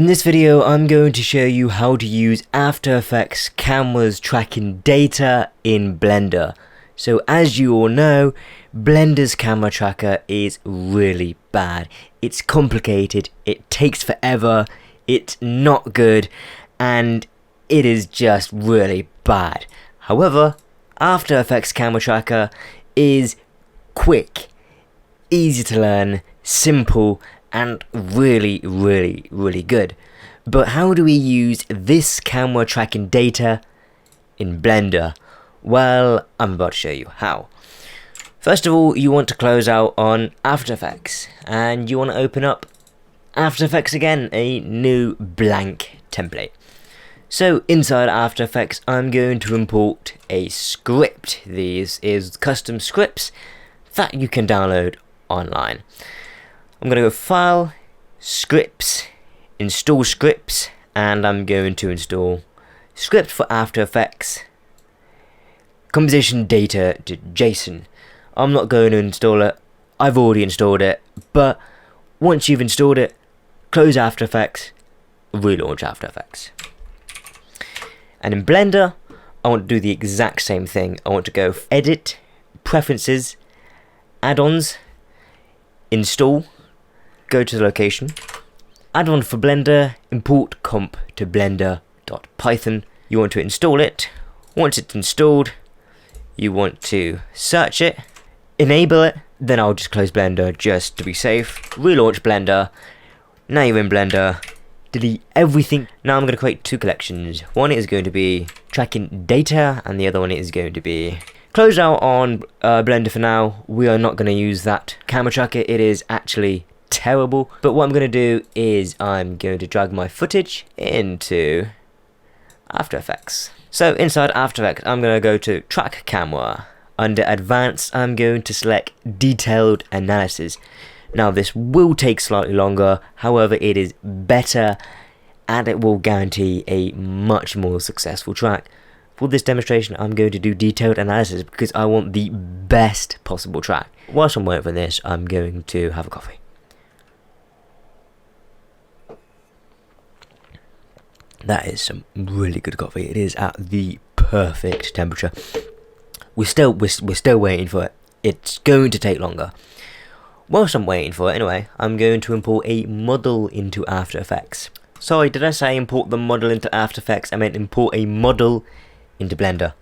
In this video, I'm going to show you how to use After Effects cameras tracking data in Blender. So as you all know, Blender's camera tracker is really bad. It's complicated, it takes forever, it's not good, and it is just really bad. However, After Effects camera tracker is quick, easy to learn, simple, and really good. But how do we use this camera tracking data in Blender? Well, I'm about to show you how. First of all, you want to close out on After Effects, and you want to open up After Effects again, a new blank template. So inside After Effects, I'm going to import a script. These is custom scripts that you can download online. I'm going to go File, Scripts, Install Scripts, and I'm going to install Script for After Effects, Composition Data to JSON. I'm not going to install it, I've already installed it, but once you've installed it, close After Effects, relaunch After Effects. And in Blender, I want to do the exact same thing. I want to go Edit, Preferences, Add-ons, Install, go to the location, add-on for Blender, import comp to blender.python. You want to install it. Once it's installed, you want to search it, enable it, then I'll just close Blender just to be safe, relaunch Blender. Now you're in Blender, delete everything. Now I'm going to create two collections. One is going to be tracking data, and the other one is going to be close out on Blender for now. We are not going to use that camera tracker, it is actually terrible. But what I'm going to do is I'm going to drag my footage into After Effects. So inside After Effects, I'm going to go to Track Camera. Under Advanced, I'm going to select Detailed Analysis. Now this will take slightly longer, however it is better and it will guarantee a much more successful track. For this demonstration, I'm going to do Detailed Analysis because I want the best possible track. Whilst I'm waiting for this, I'm going to have a coffee. That is some really good coffee. It is at the perfect temperature. We're still waiting for it. It's going to take longer. Whilst I'm waiting for it, anyway, I'm going to import a model into After Effects. Sorry, did I say import the model into After Effects? I meant import a model into Blender.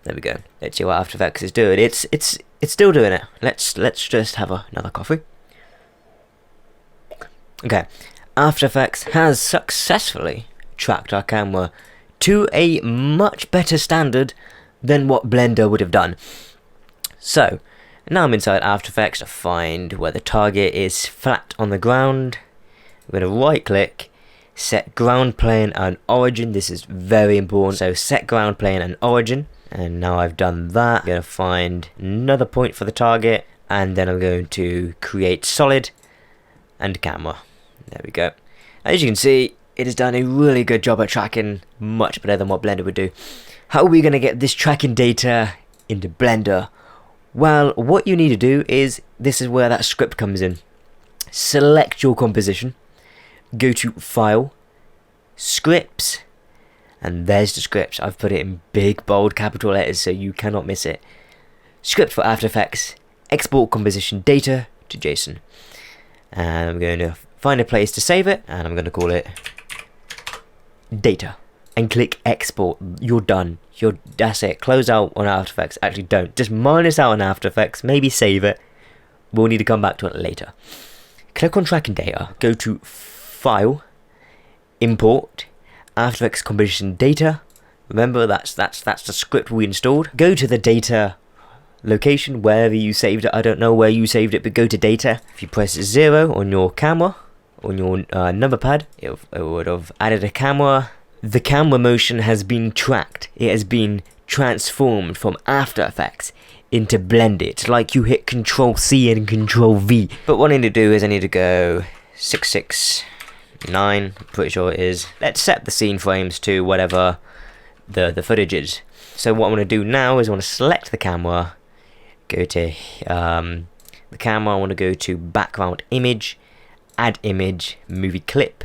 There we go. Let's see what After Effects is doing. It's still doing it. Let's just have another coffee. Okay. After Effects has successfully tracked our camera to a much better standard than what Blender would have done. So, now I'm inside After Effects to find where the target is flat on the ground. I'm going to right click, set ground plane and origin. This is very important. So set ground plane and origin. And now I've done that, I'm going to find another point for the target. And then I'm going to create solid and camera. There we go. As you can see, it has done a really good job at tracking, much better than what Blender would do. How are we going to get this tracking data into Blender? Well, what you need to do is, this is where that script comes in. Select your composition, go to File, Scripts, and there's the script. I've put it in big bold capital letters so you cannot miss it. Script for After Effects, export composition data to JSON. And I'm going to find a place to save it, and I'm going to call it data, and click export. You're done. That's it. Close out on After Effects. Actually, don't. Just minus out on After Effects. Maybe save it. We'll need to come back to it later. Click on tracking data. Go to File, Import, After Effects composition data. Remember, that's the script we installed. Go to the data location wherever you saved it. I don't know where you saved it, but go to data. If you press 0 on your camera, on your number pad, it would have added a camera. The camera motion has been tracked. It has been transformed from After Effects into Blender. It's like you hit Control C and Control V. But what I need to do is I need to go 669, I'm pretty sure it is. Let's set the scene frames to whatever the footage is. So what I'm going to do now is I want to select the camera, go to the camera, I want to go to background image, add image, movie clip,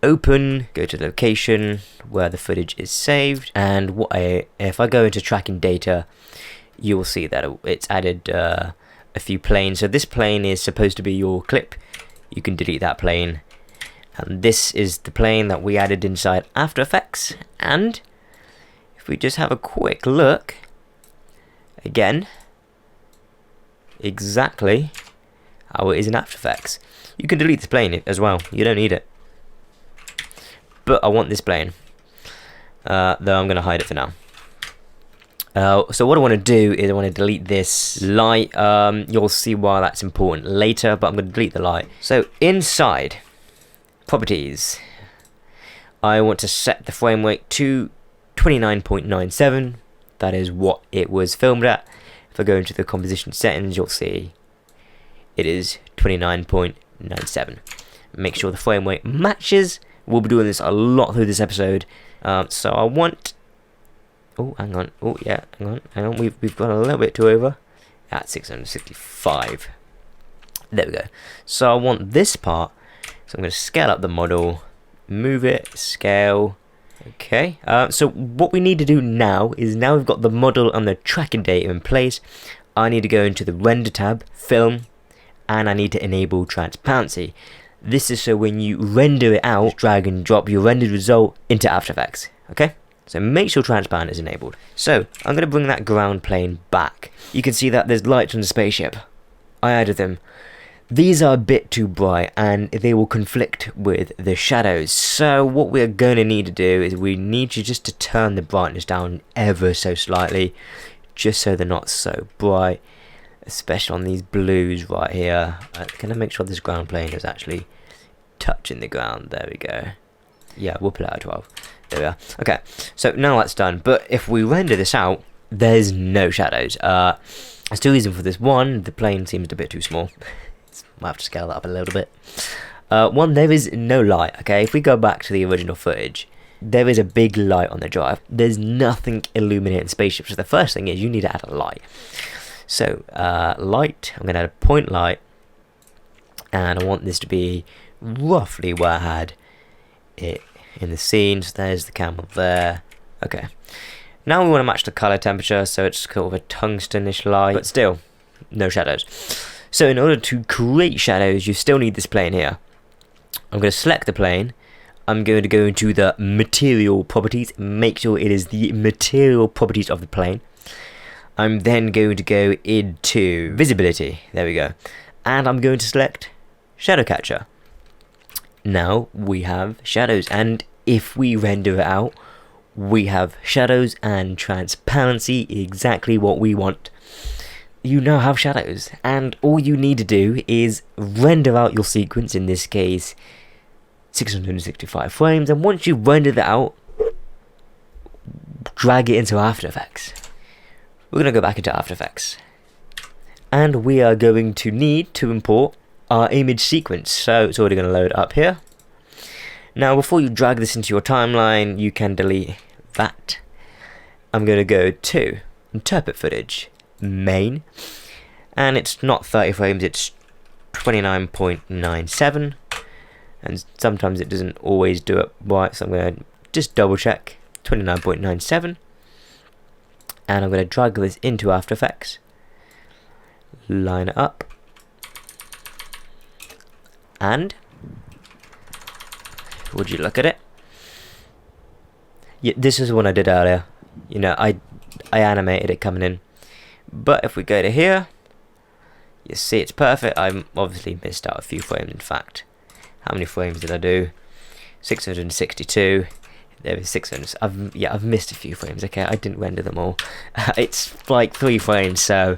open, go to location where the footage is saved, and if I go into tracking data, you will see that it's added a few planes. So this plane is supposed to be your clip. You can delete that plane, and this is the plane that we added inside After Effects. And if we just have a quick look again, exactly how it is in After Effects. You can delete this plane as well, you don't need it, but I want this plane, though I'm going to hide it for now. So what I want to do is I want to delete this light. You'll see why that's important later, but I'm going to delete the light. So inside properties, I want to set the frame rate to 29.97. That is what it was filmed at. If I go into the composition settings, you'll see it is 29.97. Make sure the frame rate matches. We'll be doing this a lot through this episode. So I want... Oh, hang on. Oh, yeah, hang on. We've gone a little bit too over. At 665. There we go. So I want this part. So I'm going to scale up the model, move it, scale. Okay. So what we need to do now is, now we've got the model and the tracking data in place, I need to go into the render tab, film, and I need to enable transparency. This is so when you render it out, drag and drop your rendered result into After Effects. Okay. So make sure transparent is enabled. So I'm going to bring that ground plane back. You can see that there's lights on the spaceship. I added them. These are a bit too bright and they will conflict with the shadows. So what we're going to need to do is we need you just to turn the brightness down ever so slightly, just so they're not so bright, especially on these blues right here. Can I make sure this ground plane is actually touching the ground? There we go. Yeah, we'll put it at 12. There we are. Okay, so now that's done. But if we render this out, there's no shadows. There's two reasons for this. One, the plane seems a bit too small. Might have to scale that up a little bit. One, there is no light. Okay, if we go back to the original footage, there is a big light on the drive. There's nothing illuminating spaceships. So the first thing is you need to add a light. So light, I'm going to add a point light, and I want this to be roughly where I had it in the scene. So there's the camera there. Okay, now we want to match the color temperature, so it's sort of a tungstenish light, but still no shadows. So in order to create shadows, you still need this plane here. I'm going to select the plane. I'm going to go into the material properties, make sure it is the material properties of the plane. I'm then going to go into visibility. There we go. And I'm going to select shadow catcher. Now we have shadows, and if we render it out, we have shadows and transparency, exactly what we want. You now have shadows, and all you need to do is render out your sequence, in this case 665 frames, and once you render that out, drag it into After Effects. We're going to go back into After Effects, and we are going to need to import our image sequence. So it's already going to load up here. Now before you drag this into your timeline, you can delete that. I'm going to go to interpret footage, main, and it's not 30 frames, it's 29.97, and sometimes it doesn't always do it right, so I'm going to just double check 29.97, and I'm going to drag this into After Effects, line it up, and would you look at it? Yeah, this is what I did earlier. You know, I animated it coming in. But if we go to here, you see it's perfect. I obviously missed out a few frames. In fact, how many frames did I do? 662. There was 600. I've missed a few frames. Okay, I didn't render them all. It's like 3 frames. So,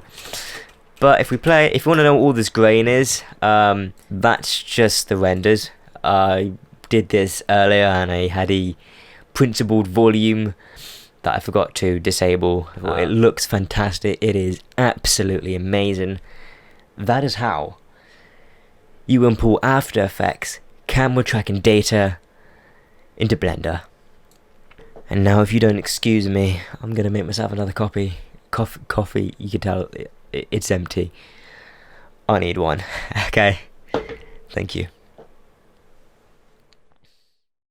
but if we play, if you want to know what all this grain is, that's just the renders. I did this earlier, and I had a principled volume that I forgot to disable. It looks fantastic. It is absolutely amazing. That is how you import After Effects camera tracking data into Blender. And now, if you don't excuse me, I'm gonna make myself another coffee. You can tell it's empty. I need one. Okay, thank you.